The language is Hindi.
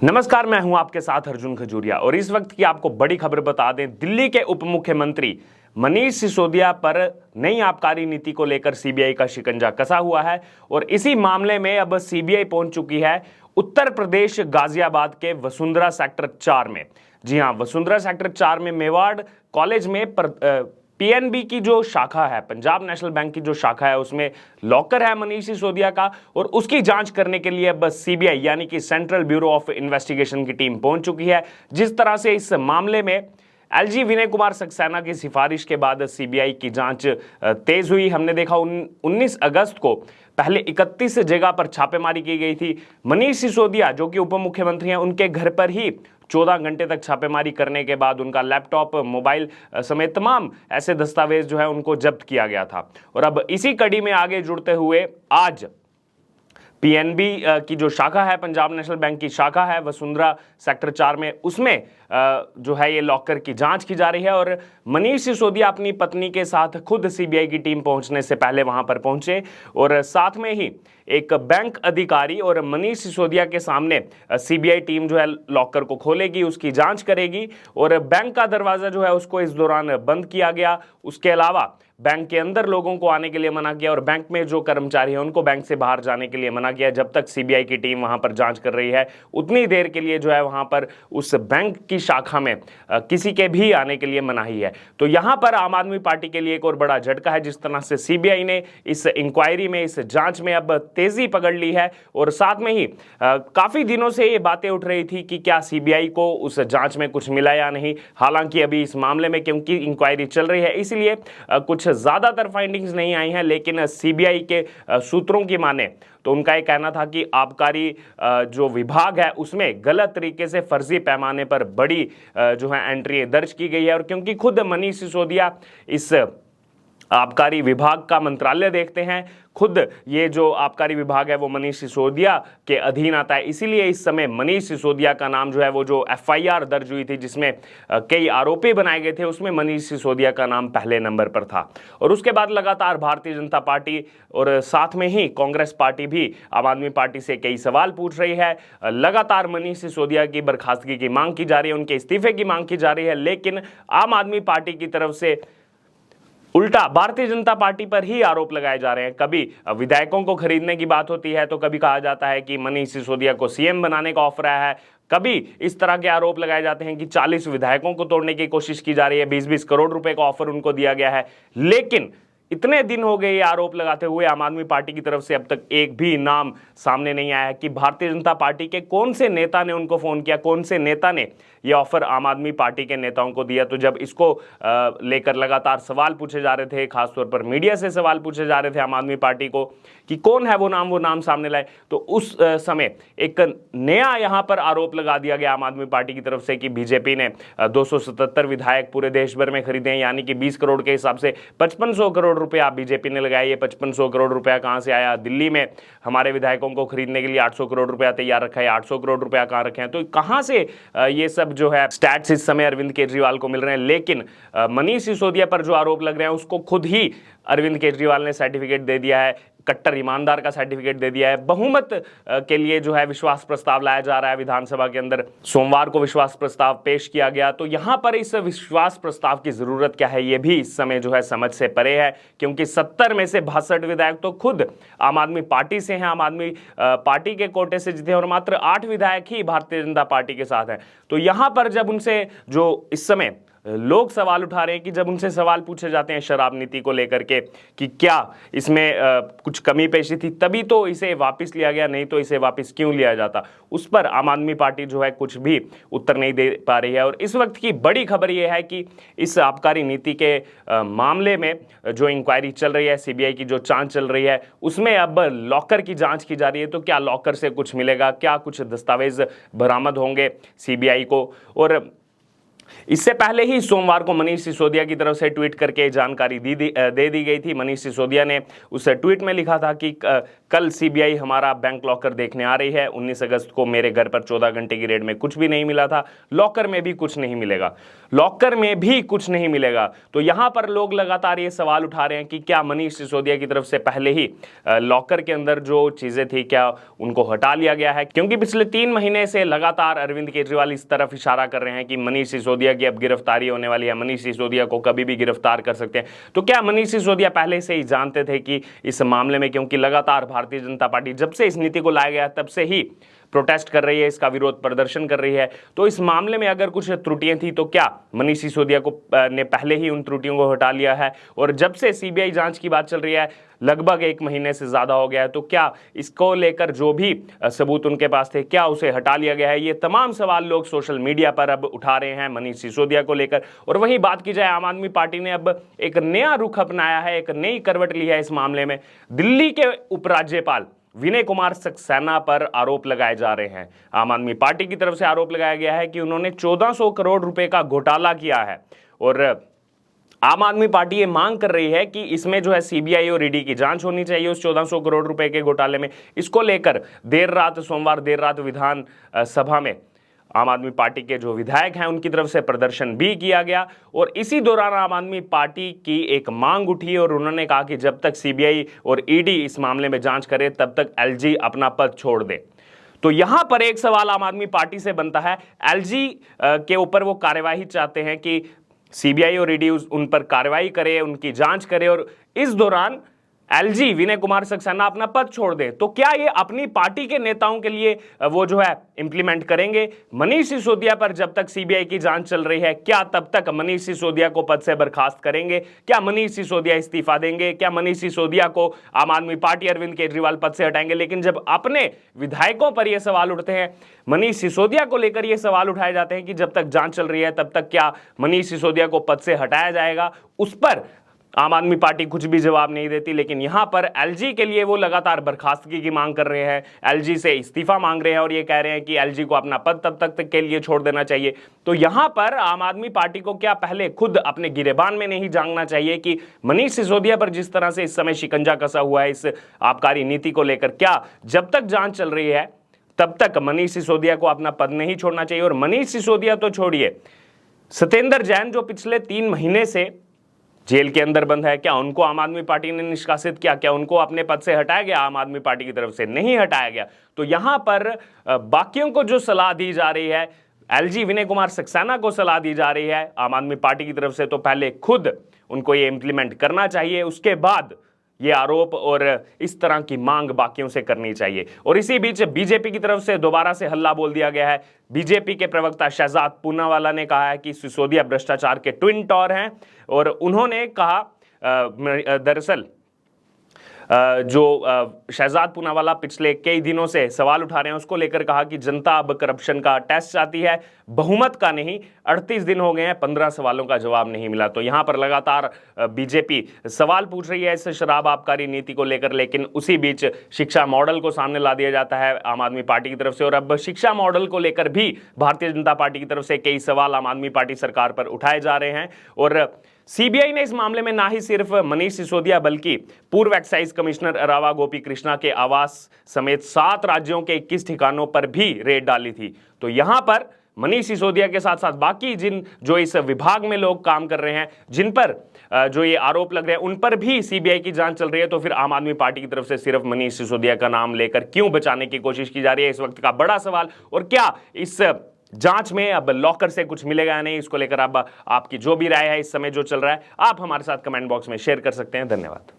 नमस्कार, मैं हूं आपके साथ अर्जुन खजूरिया और इस वक्त की आपको बड़ी खबर बता दें। दिल्ली के उप मुख्यमंत्री मनीष सिसोदिया पर नई आबकारी नीति को लेकर सीबीआई का शिकंजा कसा हुआ है और इसी मामले में अब सीबीआई पहुंच चुकी है उत्तर प्रदेश गाजियाबाद के वसुंधरा सेक्टर 4 में। जी हां, वसुंधरा सेक्टर 4 में मेवाड़ कॉलेज में पीएनबी की जो शाखा है, पंजाब नेशनल बैंक की जो शाखा है, उसमें लॉकर है मनीष सिसोदिया का और उसकी जांच करने के लिए बस सीबीआई यानी कि सेंट्रल ब्यूरो ऑफ इन्वेस्टिगेशन की टीम पहुंच चुकी है। जिस तरह से इस मामले में एलजी विनय कुमार सक्सेना की सिफारिश के बाद सीबीआई की जांच तेज हुई। हमने देखा 19 अगस्त को पहले 31 जगह पर छापेमारी की गई थी। मनीष सिसोदिया जो कि उप मुख्यमंत्री हैं, उनके घर पर ही 14 घंटे तक छापेमारी करने के बाद उनका लैपटॉप, मोबाइल समेत तमाम ऐसे दस्तावेज जो है उनको जब्त किया गया था। और अब इसी कड़ी में आगे जुड़ते हुए आज पीएनबी की जो शाखा है, पंजाब नेशनल बैंक की शाखा है वसुंधरा सेक्टर 4 में, उसमें जो है ये लॉकर की जांच की जा रही है। और मनीष सिसोदिया अपनी पत्नी के साथ खुद सीबीआई की टीम पहुंचने से पहले वहां पर पहुंचे और साथ में ही एक बैंक अधिकारी और मनीष सिसोदिया के सामने सीबीआई टीम जो है लॉकर को खोलेगी, उसकी जांच करेगी और बैंक का दरवाजा जो है उसको इस दौरान बंद किया गया। उसके अलावा बैंक के अंदर लोगों को आने के लिए मना किया और बैंक में जो कर्मचारी हैं उनको बैंक से बाहर जाने के लिए मना किया। जब तक सीबीआई की टीम वहां पर जांच कर रही है, उतनी देर के लिए जो है वहां पर उस बैंक की शाखा में किसी के भी आने के लिए मनाही है। तो यहां पर आम आदमी पार्टी के लिए एक और बड़ा झटका है, जिस तरह से सीबीआई ने इस इंक्वायरी में, इस जांच में अब तेजी पकड़ ली है। और साथ में ही काफी दिनों से ये बातें उठ रही थी कि क्या सीबीआई को उस जांच में कुछ मिला या नहीं। हालांकि अभी इस मामले में क्योंकि इंक्वायरी चल रही है, इसलिए कुछ ज्यादातर फाइंडिंग्स नहीं आई हैं, लेकिन सीबीआई के सूत्रों की माने तो उनका यह कहना था कि आबकारी जो विभाग है उसमें गलत तरीके से फर्जी पैमाने पर बड़ी जो है एंट्री दर्ज की गई है। और क्योंकि खुद मनीष सिसोदिया इस आबकारी विभाग का मंत्रालय देखते हैं, खुद ये जो आबकारी विभाग है वो मनीष सिसोदिया के अधीन आता है, इसीलिए इस समय मनीष सिसोदिया का नाम जो है वो जो एफआईआर दर्ज हुई थी जिसमें कई आरोपी बनाए गए थे, उसमें मनीष सिसोदिया का नाम पहले नंबर पर था। और उसके बाद लगातार भारतीय जनता पार्टी और साथ में ही कांग्रेस पार्टी भी आम आदमी पार्टी से कई सवाल पूछ रही है। लगातार मनीष सिसोदिया की बर्खास्तगी की मांग की जा रही है, उनके इस्तीफे की मांग की जा रही है, लेकिन आम आदमी पार्टी की तरफ से उल्टा भारतीय जनता पार्टी पर ही आरोप लगाए जा रहे हैं। कभी विधायकों को खरीदने की बात होती है तो कभी कहा जाता है कि मनीष सिसोदिया को सीएम बनाने का ऑफर आया है, कभी इस तरह के आरोप लगाए जाते हैं कि 40 विधायकों को तोड़ने की कोशिश की जा रही है, 20-20 करोड़ रुपए का ऑफर उनको दिया गया है। लेकिन इतने दिन हो गए ये आरोप लगाते हुए, आम आदमी पार्टी की तरफ से अब तक एक भी नाम सामने नहीं आया है कि भारतीय जनता पार्टी के कौन से नेता ने उनको फोन किया, कौन से नेता ने ये ऑफर आम आदमी पार्टी के नेताओं को दिया। तो जब इसको लेकर लगातार सवाल पूछे जा रहे थे, खासतौर पर मीडिया से सवाल पूछे जा रहे थे आम आदमी पार्टी को कि कौन है वो नाम सामने लाए, तो उस समय एक नया यहां पर आरोप लगा दिया गया आम आदमी पार्टी की तरफ से कि बीजेपी ने 277 विधायक पूरे देश भर में खरीदे हैं, यानी कि 20 करोड़ के हिसाब से 5500 करोड़ रुपया बीजेपी ने लगाया। ये 5500 करोड़ रुपया कहां से आया? दिल्ली में हमारे विधायकों को खरीदने के लिए 800 करोड़ रुपया तैयार रखा है, 800 करोड़ रुपया कहां रखे हैं? तो कहां से ये सब जो है स्टैट्स इस समय अरविंद केजरीवाल को मिल रहे हैं। लेकिन मनीष सिसोदिया पर जो आरोप लग रहे हैं उसको खुद ही अरविंद केजरीवाल ने सर्टिफिकेट दे दिया है, कट्टर ईमानदार का सर्टिफिकेट दे दिया है। बहुमत के लिए जो है विश्वास प्रस्ताव लाया जा रहा है विधानसभा के अंदर, सोमवार को विश्वास प्रस्ताव पेश किया गया। तो यहां पर इस विश्वास प्रस्ताव की जरूरत क्या है, ये भी इस समय जो है समझ से परे है, क्योंकि 70 में से 62 विधायक तो खुद आम आदमी पार्टी से हैं, आम आदमी पार्टी के कोटे से जीते हैं और मात्र 8 विधायक ही भारतीय जनता पार्टी के साथ हैं। तो यहां पर जब उनसे जो इस समय लोग सवाल उठा रहे हैं कि जब उनसे सवाल पूछे जाते हैं शराब नीति को लेकर के कि क्या इसमें कुछ कमी पेशी थी, तभी तो इसे वापस लिया गया, नहीं तो इसे वापस क्यों लिया जाता, उस पर आम आदमी पार्टी जो है कुछ भी उत्तर नहीं दे पा रही है। और इस वक्त की बड़ी खबर यह है कि इस आबकारी नीति के मामले में जो इंक्वायरी चल रही है, सीबीआई की जो जांच चल रही है, उसमें अब लॉकर की जांच की जा रही है। तो क्या लॉकर से कुछ मिलेगा, क्या कुछ दस्तावेज बरामद होंगे सीबीआई को? और इससे पहले ही सोमवार को मनीष सिसोदिया की तरफ से ट्वीट करके जानकारी दे दी गई थी। मनीष सिसोदिया ने उस ट्वीट में लिखा था कि कल सीबीआई हमारा बैंक लॉकर देखने आ रही है। 19 अगस्त को मेरे घर पर 14 घंटे की रेड में कुछ भी नहीं मिला था, लॉकर में भी कुछ नहीं मिलेगा, लॉकर में भी कुछ नहीं मिलेगा। तो यहां पर लोग लगातार ये सवाल उठा रहे हैं कि क्या मनीष सिसोदिया की तरफ से पहले ही लॉकर के अंदर जो चीजें थी क्या उनको हटा लिया गया है, क्योंकि पिछले 3 महीने से लगातार अरविंद केजरीवाल इस तरफ इशारा कर रहे हैं कि मनीष सिसोदिया की अब गिरफ्तारी होने वाली है, मनीष सिसोदिया को कभी भी गिरफ्तार कर सकते हैं। तो क्या मनीष सिसोदिया पहले से ही जानते थे कि इस मामले में, क्योंकि लगातार भारतीय जनता पार्टी जब से इस नीति को लाया गया तब से ही प्रोटेस्ट कर रही है, इसका विरोध प्रदर्शन कर रही है, तो इस मामले में अगर कुछ त्रुटियां थी तो क्या मनीष सिसोदिया को ने पहले ही उन त्रुटियों को हटा लिया है? और जब से सीबीआई जांच की बात चल रही है, लगभग 1 महीने से ज्यादा हो गया है, तो क्या इसको लेकर जो भी सबूत उनके पास थे क्या उसे हटा लिया गया है? ये तमाम सवाल लोग सोशल मीडिया पर अब उठा रहे हैं मनीष सिसोदिया को लेकर। और वहीं बात की जाए, आम आदमी पार्टी ने अब एक नया रुख अपनाया है, एक नई करवट ली है इस मामले में। दिल्ली के उपराज्यपाल विनय कुमार सक्सेना पर आरोप लगाए जा रहे हैं। आम आदमी पार्टी की तरफ से आरोप लगाया गया है कि उन्होंने 1400 करोड़ रुपए का घोटाला किया है, और आम आदमी पार्टी ये मांग कर रही है कि इसमें जो है सीबीआई और ईडी की जांच होनी चाहिए उस 1400 करोड़ रुपए के घोटाले में। इसको लेकर सोमवार देर रात विधान सभा में आम आदमी पार्टी के जो विधायक हैं उनकी तरफ से प्रदर्शन भी किया गया, और इसी दौरान आम आदमी पार्टी की एक मांग उठी और उन्होंने कहा कि जब तक सीबीआई और ईडी इस मामले में जांच करे तब तक एलजी अपना पद छोड़ दे। तो यहां पर एक सवाल आम आदमी पार्टी से बनता है, एलजी के ऊपर वो कार्यवाही चाहते हैं कि सीबीआई और ईडी उन पर कार्रवाई करे, उनकी जांच करे, और इस दौरान एलजी विनय कुमार सक्सेना अपना पद छोड़ दे। तो क्या ये अपनी पार्टी के नेताओं के लिए वो जो है इंप्लीमेंट करेंगे? मनीष सिसोदिया पर जब तक सीबीआई की जांच चल रही है, क्या तब तक मनीष सिसोदिया को पद से बर्खास्त करेंगे? क्या मनीष सिसोदिया इस्तीफा देंगे? क्या मनीष सिसोदिया को आम आदमी पार्टी अरविंद केजरीवाल पद से हटाएंगे? लेकिन जब अपने विधायकों पर यह सवाल उठते हैं, मनीष सिसोदिया को लेकर यह सवाल उठाए जाते हैं कि जब तक जांच चल रही है तब तक क्या मनीष सिसोदिया को पद से हटाया जाएगा, उस पर आम आदमी पार्टी कुछ भी जवाब नहीं देती। लेकिन यहां पर एलजी के लिए वो लगातार बर्खास्तगी की मांग कर रहे हैं, एलजी से इस्तीफा मांग रहे हैं, और ये कह रहे हैं कि एलजी को अपना पद तब तक के लिए छोड़ देना चाहिए। तो यहां पर आम आदमी पार्टी को क्या पहले खुद अपने गिरेबान में नहीं झांकना चाहिए कि मनीष सिसोदिया पर जिस तरह से इस समय शिकंजा कसा हुआ है इस आबकारी नीति को लेकर, क्या जब तक जांच चल रही है तब तक मनीष सिसोदिया को अपना पद नहीं छोड़ना चाहिए? और मनीष सिसोदिया तो छोड़िए, सत्येंद्र जैन जो पिछले 3 महीने से जेल के अंदर बंद है, क्या उनको आम आदमी पार्टी ने निष्कासित किया? क्या उनको अपने पद से हटाया गया? आम आदमी पार्टी की तरफ से नहीं हटाया गया। तो यहां पर बाकियों को जो सलाह दी जा रही है, एलजी विनय कुमार सक्सेना को सलाह दी जा रही है आम आदमी पार्टी की तरफ से, तो पहले खुद उनको ये इंप्लीमेंट करना चाहिए, उसके बाद ये आरोप और इस तरह की मांग बाकियों से करनी चाहिए। और इसी बीच बीजेपी की तरफ से दोबारा से हल्ला बोल दिया गया है। बीजेपी के प्रवक्ता शहजाद पूनावाला ने कहा है कि सिसोदिया भ्रष्टाचार के ट्विन टॉर हैं, और उन्होंने कहा दरअसल जो शहजाद पूनावाला पिछले कई दिनों से सवाल उठा रहे हैं उसको लेकर कहा कि जनता अब करप्शन का टेस्ट चाहती है, बहुमत का नहीं। 38 दिन हो गए हैं, 15 सवालों का जवाब नहीं मिला। तो यहां पर लगातार बीजेपी सवाल पूछ रही है इस शराब आबकारी नीति को लेकर, लेकिन उसी बीच शिक्षा मॉडल को सामने ला दिया जाता है आम आदमी पार्टी की तरफ से। और अब शिक्षा मॉडल को लेकर भी भारतीय जनता पार्टी की तरफ से कई सवाल आम आदमी पार्टी सरकार पर उठाए जा रहे हैं। और सीबीआई ने इस मामले में ना ही सिर्फ मनीष सिसोदिया बल्कि पूर्व एक्साइज कमिश्नर रावा गोपी कृष्णा के आवास समेत 7 राज्यों के 21 ठिकानों पर भी रेड डाली थी। तो यहां पर मनीष सिसोदिया के साथ साथ बाकी जो इस विभाग में लोग काम कर रहे हैं, जिन पर जो ये आरोप लग रहे हैं, उन पर भी सीबीआई की जांच चल रही है। तो फिर आम आदमी पार्टी की तरफ से सिर्फ मनीष सिसोदिया का नाम लेकर क्यों बचाने की कोशिश की जा रही है, इस वक्त का बड़ा सवाल। और क्या इस जांच में अब लॉकर से कुछ मिलेगा या नहीं, इसको लेकर अब आपकी जो भी राय है इस समय जो चल रहा है, आप हमारे साथ कमेंट बॉक्स में शेयर कर सकते हैं। धन्यवाद।